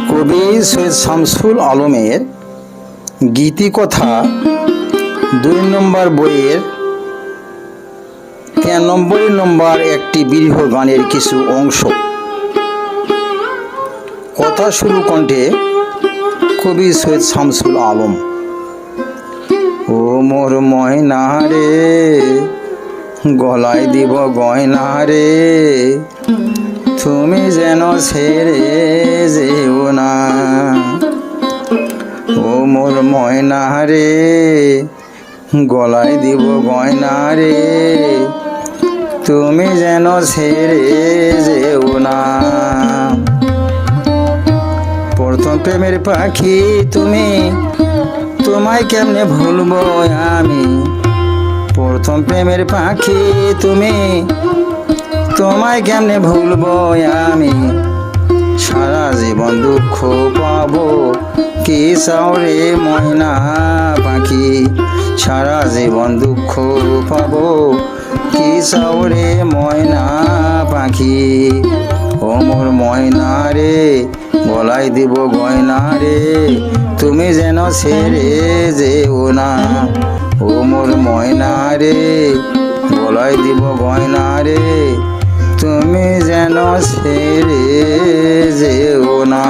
কবি সৈয়দ শামসুল আলমের গীতিকথা ২ নম্বর বইয়ের ৯৩ নম্বর একটি বিরহ গানের কিছু অংশ। কথা শুরু কণ্ঠে কবি সৈয়দ শামসুল আলম। ও মোর ময়না রে, গলায় দিব গয়না রে, তুমি যেন ছেড়ে যেও না। ও মোর ময়না রে, গলায় দিব গয়না রে, তুমি যেন ছেড়ে যেও না। প্রথম প্রেমের পাখি তুমি, তোমায় কেমনে ভুলবো আমি। প্রথম প্রেমের পাখি তুমি, তোমায় কেমনে ভুলবো আমি। সারা জীবন দুঃখ পাবো, কি চাও রে ময়না পাখি। সারা জীবন দুঃখ পাবো, কি চাও রে ময়না পাখি। ও মোর ময়না রে, গলায় দিব গয়না রে, তুমি যেন ছেড়ে যেও না। ও মোর ময়না রে, গলায় দিব গয়না রে, তুমি যেন ছেড়ে যেও না।